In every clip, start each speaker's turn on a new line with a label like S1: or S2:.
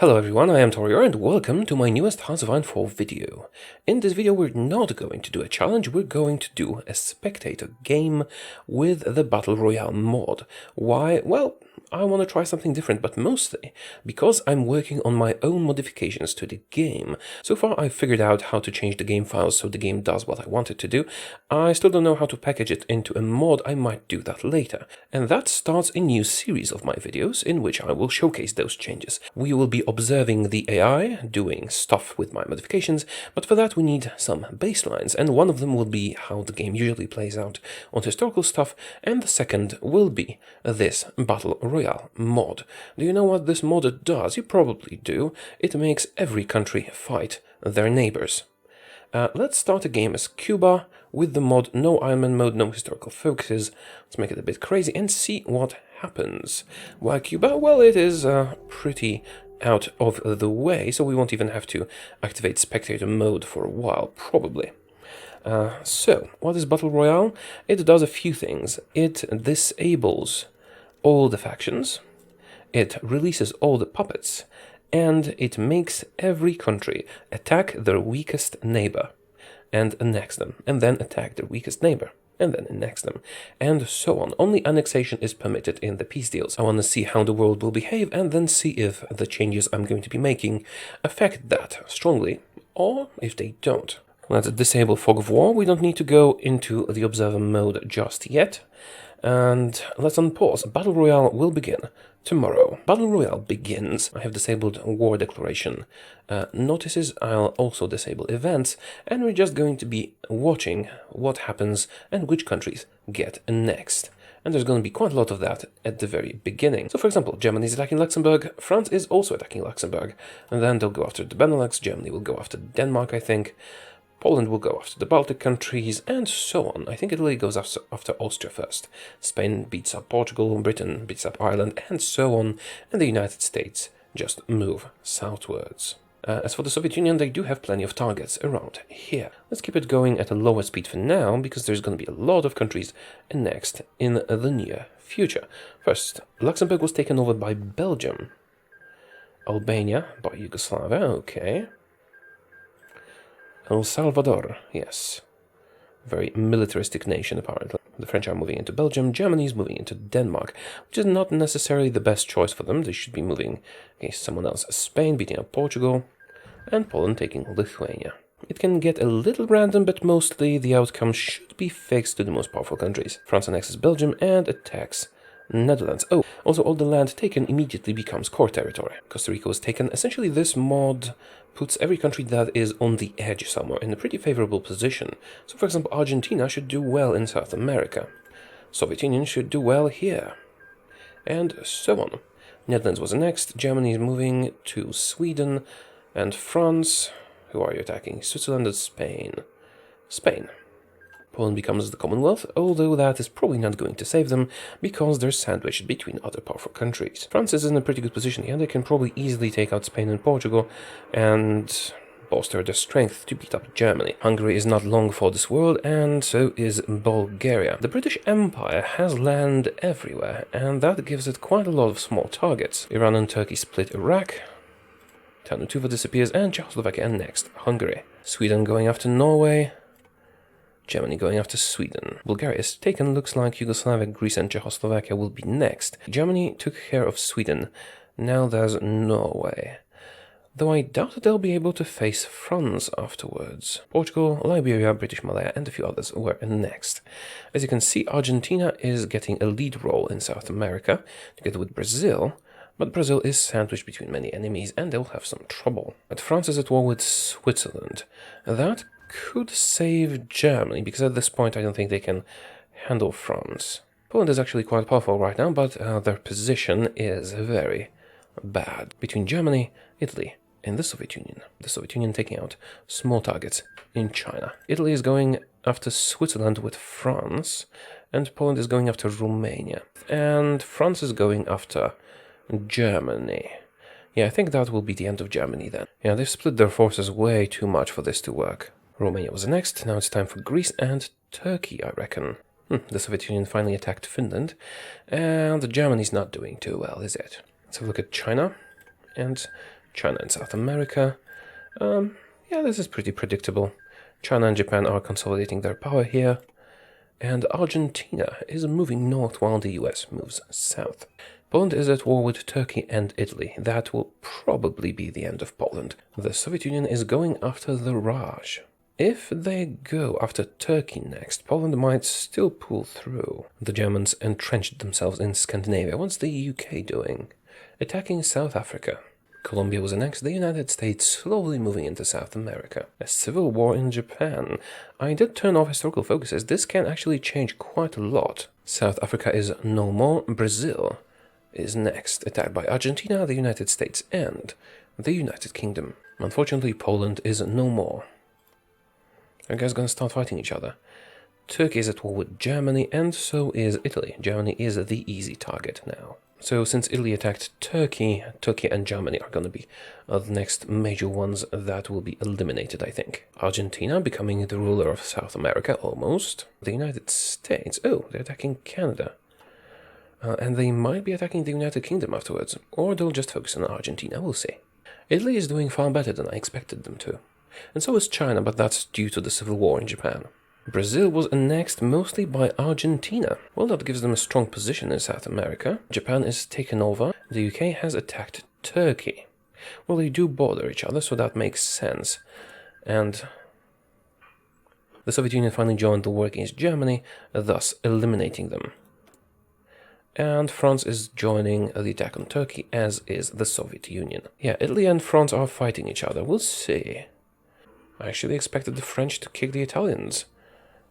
S1: Hello everyone, I am Taureor and welcome to my newest Hearts of Iron 4 video. In this video we're not going to do a challenge, we're going to do a spectator game with the Battle Royale mod. Why? Well, I want to try something different, but mostly because I'm working on my own modifications to the game. So far I've figured out how to change the game files so the game does what I want it to do. I still don't know how to package it into a mod, I might do that later. And that starts a new series of my videos in which I will showcase those changes. We will be observing the AI, doing stuff with my modifications, but for that we need some baselines, and one of them will be how the game usually plays out on historical stuff, and the second will be this Battle Royale mod. Do you know what this mod does? You probably do. It makes every country fight their neighbors. Let's start a game as Cuba with the mod no Ironman mode, no historical focuses. Let's make it a bit crazy and see what happens. Why Cuba? Well, it is pretty out of the way, so we won't even have to activate spectator mode for a while, probably. So, what is Battle Royale? It does a few things. It disables all the factions, it releases all the puppets, and it makes every country attack their weakest neighbor and annex them, and then attack their weakest neighbor and then annex them, and so on. Only annexation is permitted in the peace deals. I want to see how the world will behave and then see if the changes I'm going to be making affect that strongly, or if they don't. Let's disable Fog of War. We don't need to go into the observer mode just yet. And let's unpause. Battle Royale will begin tomorrow. Battle Royale begins. I have disabled War Declaration notices. I'll also disable events, and we're just going to be watching what happens and which countries get annexed. And there's going to be quite a lot of that at the very beginning. So for example, Germany is attacking Luxembourg, France is also attacking Luxembourg, and then they'll go after the Benelux, Germany will go after Denmark, I think. Poland will go after the Baltic countries, and so on. I think Italy goes after Austria first. Spain beats up Portugal, Britain beats up Ireland, and so on. And the United States just move southwards. As for the Soviet Union, they do have plenty of targets around here. Let's keep it going at a lower speed for now, because there's going to be a lot of countries annexed in the near future. First, Luxembourg was taken over by Belgium. Albania by Yugoslavia, okay. El Salvador, yes. Very militaristic nation, apparently. The French are moving into Belgium, Germany is moving into Denmark, which is not necessarily the best choice for them. They should be moving against someone else. Spain beating up Portugal, and Poland taking Lithuania. It can get a little random, but mostly the outcome should be fixed to the most powerful countries. France annexes Belgium and attacks Netherlands. Oh, also all the land taken immediately becomes core territory. Costa Rica was taken. Essentially this mod puts every country that is on the edge somewhere in a pretty favorable position. So for example, Argentina should do well in South America. Soviet Union should do well here. And so on. Netherlands was annexed, Germany is moving to Sweden, and France, who are you attacking? Switzerland and Spain. Spain. Poland becomes the Commonwealth, although that is probably not going to save them, because they're sandwiched between other powerful countries. France is in a pretty good position here. They can probably easily take out Spain and Portugal, and bolster their strength to beat up Germany. Hungary is not long for this world, and so is Bulgaria. The British Empire has land everywhere, and that gives it quite a lot of small targets. Iran and Turkey split Iraq, Tanutuva disappears, and Czechoslovakia next. Hungary. Sweden going after Norway, Germany going after Sweden. Bulgaria is taken, looks like Yugoslavia, Greece and Czechoslovakia will be next. Germany took care of Sweden, now there's Norway. Though I doubt that they'll be able to face France afterwards. Portugal, Liberia, British Malaya and a few others were next. As you can see, Argentina is getting a lead role in South America, together with Brazil, but Brazil is sandwiched between many enemies and they'll have some trouble. But France is at war with Switzerland. That could save Germany, because at this point I don't think they can handle France. Poland is actually quite powerful right now, but their position is very bad. Between Germany, Italy, and the Soviet Union. The Soviet Union taking out small targets in China. Italy is going after Switzerland with France, and Poland is going after Romania. And France is going after Germany. Yeah, I think that will be the end of Germany then. Yeah, they've split their forces way too much for this to work. Romania was next, now it's time for Greece and Turkey, I reckon. The Soviet Union finally attacked Finland, and Germany's not doing too well, is it? Let's have a look at China, and China and South America. Yeah, this is pretty predictable. China and Japan are consolidating their power here, and Argentina is moving north while the US moves south. Poland is at war with Turkey and Italy. That will probably be the end of Poland. The Soviet Union is going after the Raj. If they go after Turkey next, Poland might still pull through. The Germans entrenched themselves in Scandinavia. What's the UK doing? Attacking South Africa. Colombia was annexed, the United States slowly moving into South America. A civil war in Japan. I did turn off historical focuses. This can actually change quite a lot. South Africa is no more. Brazil is next, attacked by Argentina, the United States, and the United Kingdom. Unfortunately, Poland is no more. You guys gonna start fighting each other. Turkey is at war with Germany, and so is Italy. Germany is the easy target now. So since Italy attacked Turkey, Turkey and Germany are going to be the next major ones that will be eliminated, I think. Argentina becoming the ruler of South America, almost. The United States, oh, they're attacking Canada. And they might be attacking the United Kingdom afterwards, or they'll just focus on Argentina, we'll see. Italy is doing far better than I expected them to. And so is China, but that's due to the civil war in Japan. Brazil was annexed mostly by Argentina. Well, that gives them a strong position in South America. Japan is taken over. The UK has attacked Turkey. Well, they do border each other, so that makes sense. And the Soviet Union finally joined the war against Germany, thus eliminating them. And France is joining the attack on Turkey, as is the Soviet Union. Yeah, Italy and France are fighting each other. We'll see. I actually expected the French to kick the Italians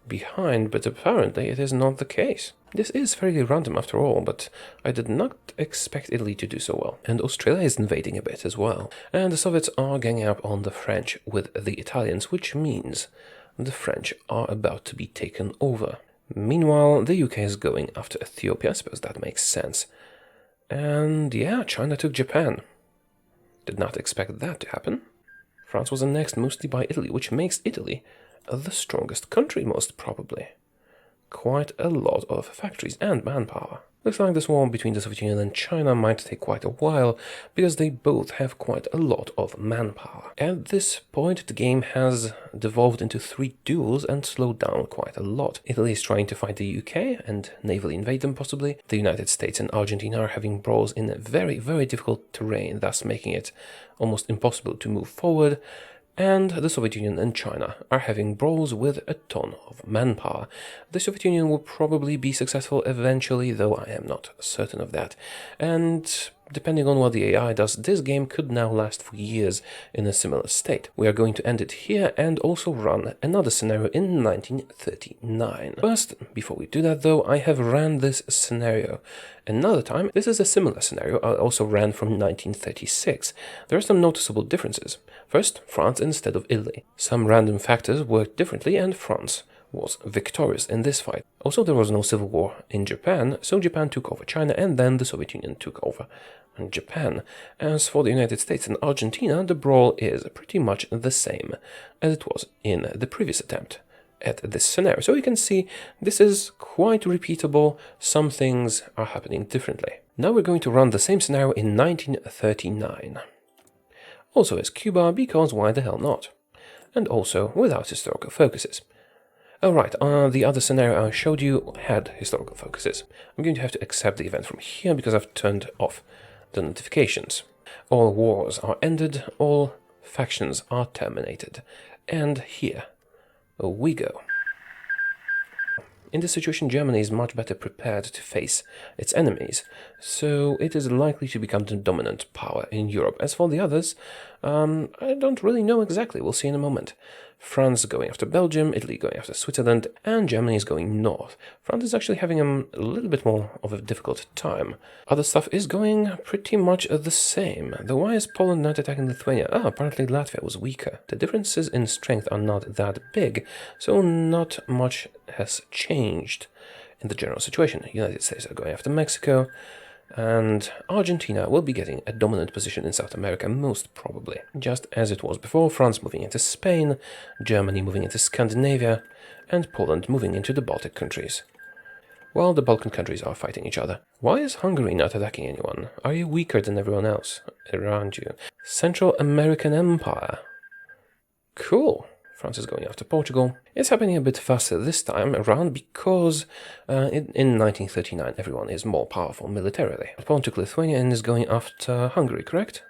S1: behind, but apparently it is not the case. This is fairly random after all, but I did not expect Italy to do so well. And Australia is invading a bit as well. And the Soviets are ganging up on the French with the Italians, which means the French are about to be taken over. Meanwhile, the UK is going after Ethiopia. I suppose that makes sense. And yeah, China took Japan. Did not expect that to happen. France was annexed mostly by Italy, which makes Italy the strongest country, most probably. Quite a lot of factories and manpower. Looks like this war between the Soviet Union and China might take quite a while, because they both have quite a lot of manpower. At this point, the game has devolved into 3 duels and slowed down quite a lot. Italy is trying to fight the UK and navally invade them possibly. The United States and Argentina are having brawls in a very, very difficult terrain, thus making it almost impossible to move forward. And the Soviet Union and China are having brawls with a ton of manpower. The Soviet Union will probably be successful eventually, though I am not certain of that. And depending on what the AI does, this game could now last for years in a similar state. We are going to end it here and also run another scenario in 1939. First, before we do that though, I have ran this scenario another time. This is a similar scenario I also ran from 1936. There are some noticeable differences. First, France instead of Italy. Some random factors worked differently and France was victorious in this fight. Also, there was no civil war in Japan, so Japan took over China and then the Soviet Union took over Japan. As for the United States and Argentina, the brawl is pretty much the same as it was in the previous attempt at this scenario. So you can see this is quite repeatable. Some things are happening differently. Now we're going to run the same scenario in 1939. Also as Cuba, because why the hell not? And also without historical focuses. Alright, the other scenario I showed you had historical focuses. I'm going to have to accept the event from here because I've turned off the notifications. All wars are ended, all factions are terminated. And here we go. In this situation, Germany is much better prepared to face its enemies, so it is likely to become the dominant power in Europe. As for the others, I don't really know exactly, we'll see in a moment. France going after Belgium, Italy going after Switzerland, and Germany is going north. France is actually having a little bit more of a difficult time. Other stuff is going pretty much the same. Though why is Poland not attacking Lithuania? Apparently Latvia was weaker. The differences in strength are not that big, so not much has changed in the general situation. The United States are going after Mexico, and Argentina will be getting a dominant position in South America, most probably. Just as it was before, France moving into Spain, Germany moving into Scandinavia, and Poland moving into the Baltic countries. while the Balkan countries are fighting each other. Why is Hungary not attacking anyone? Are you weaker than everyone else around you? Central American Empire. Cool. France is going after Portugal. It's happening a bit faster this time around because in 1939 everyone is more powerful militarily. Poland took Lithuania and is going after Hungary, correct?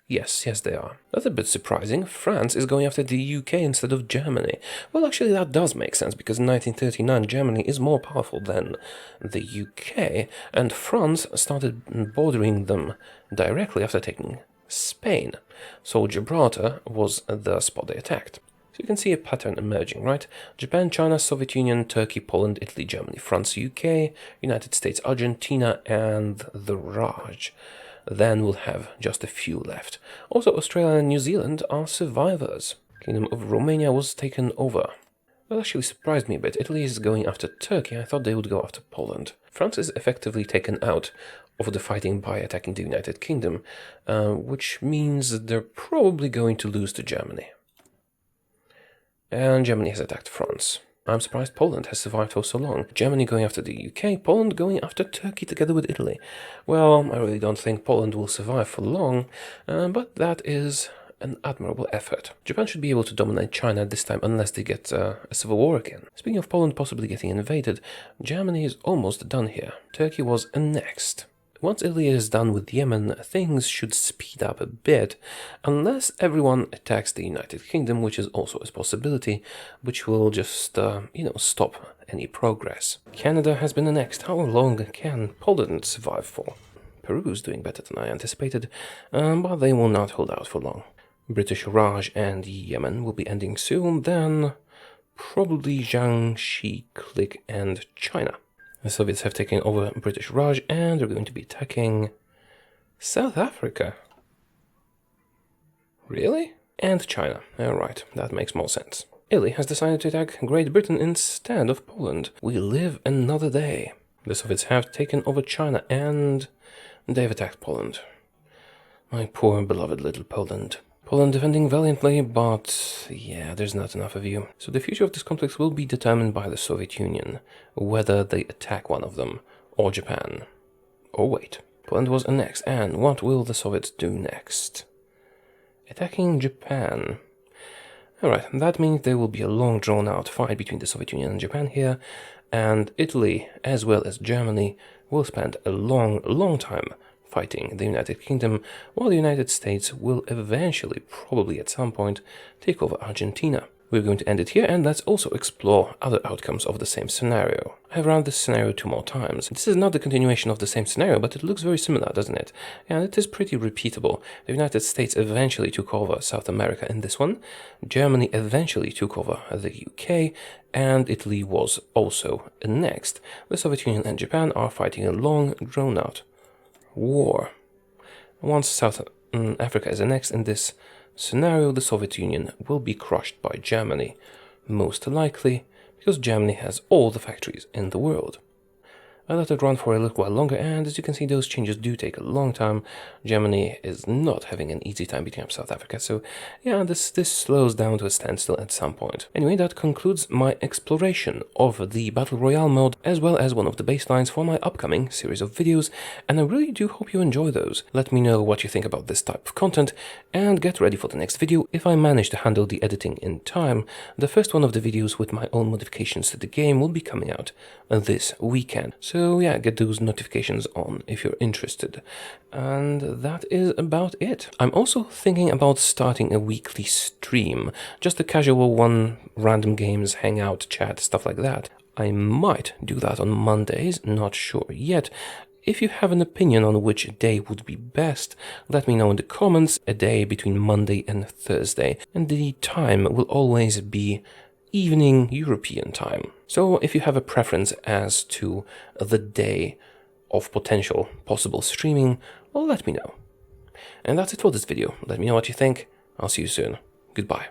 S1: Yes, they are. That's a bit surprising. France is going after the UK instead of Germany. Well, actually, that does make sense, because in 1939 Germany is more powerful than the UK, and France started bordering them directly after taking Spain. So Gibraltar was the spot they attacked. So you can see a pattern emerging, right? Japan, China, Soviet Union, Turkey, Poland, Italy, Germany, France, UK, United States, Argentina, and the Raj. Then we'll have just a few left. Also, Australia and New Zealand are survivors. Kingdom of Romania was taken over. That actually surprised me a bit. Italy is going after Turkey. I thought they would go after Poland. France is effectively taken out of the fighting by attacking the United Kingdom, which means that they're probably going to lose to Germany. And Germany has attacked France. I'm surprised Poland has survived for so long. Germany going after the UK, Poland going after Turkey together with Italy. Well, I really don't think Poland will survive for long, but that is an admirable effort. Japan should be able to dominate China this time unless they get a civil war again. Speaking of Poland possibly getting invaded, Germany is almost done here. Turkey was annexed. Once Italy is done with Yemen, things should speed up a bit, unless everyone attacks the United Kingdom, which is also a possibility, which will just, stop any progress. Canada has been annexed. How long can Poland survive for? Peru is doing better than I anticipated, but they will not hold out for long. British Raj and Yemen will be ending soon, then probably Jiangxi clique and China. The Soviets have taken over British Raj and they're going to be attacking South Africa. Really? And China. Alright, that makes more sense. Italy has decided to attack Great Britain instead of Poland. We live another day. The Soviets have taken over China and they've attacked Poland. My poor beloved little Poland. Poland defending valiantly, but yeah, there's not enough of you. So the future of this conflict will be determined by the Soviet Union, whether they attack one of them, or Japan. Or wait, Poland was annexed, and what will the Soviets do next? Attacking Japan. Alright, that means there will be a long drawn-out fight between the Soviet Union and Japan here, and Italy, as well as Germany, will spend a long time fighting the United Kingdom, while the United States will eventually, probably at some point, take over Argentina. We're going to end it here, and let's also explore other outcomes of the same scenario. I have run this scenario 2 more times. This is not the continuation of the same scenario, but it looks very similar, doesn't it? And it is pretty repeatable. The United States eventually took over South America in this one, Germany eventually took over the UK, and Italy was also annexed. The Soviet Union and Japan are fighting a long, drawn-out war. Once South Africa is annexed in this scenario, the Soviet Union will be crushed by Germany, most likely because Germany has all the factories in the world. I let it run for a little while longer, and as you can see, those changes do take a long time. Germany is not having an easy time beating up South Africa, so yeah, this slows down to a standstill at some point. Anyway, that concludes my exploration of the Battle Royale mode, as well as one of the baselines for my upcoming series of videos, and I really do hope you enjoy those. Let me know what you think about this type of content, and get ready for the next video. If I manage to handle the editing in time, the first one of the videos with my own modifications to the game will be coming out this weekend. So yeah, get those notifications on if you're interested. And that is about it. I'm also thinking about starting a weekly stream, just a casual one, random games, hangout, chat, stuff like that. I might do that on Mondays, not sure yet. If you have an opinion on which day would be best, let me know in the comments. A day between Monday and Thursday, and the time will always be evening European time. So if you have a preference as to the day of possible streaming, well, let me know. And that's it for this video. Let me know what you think. I'll see you soon. Goodbye.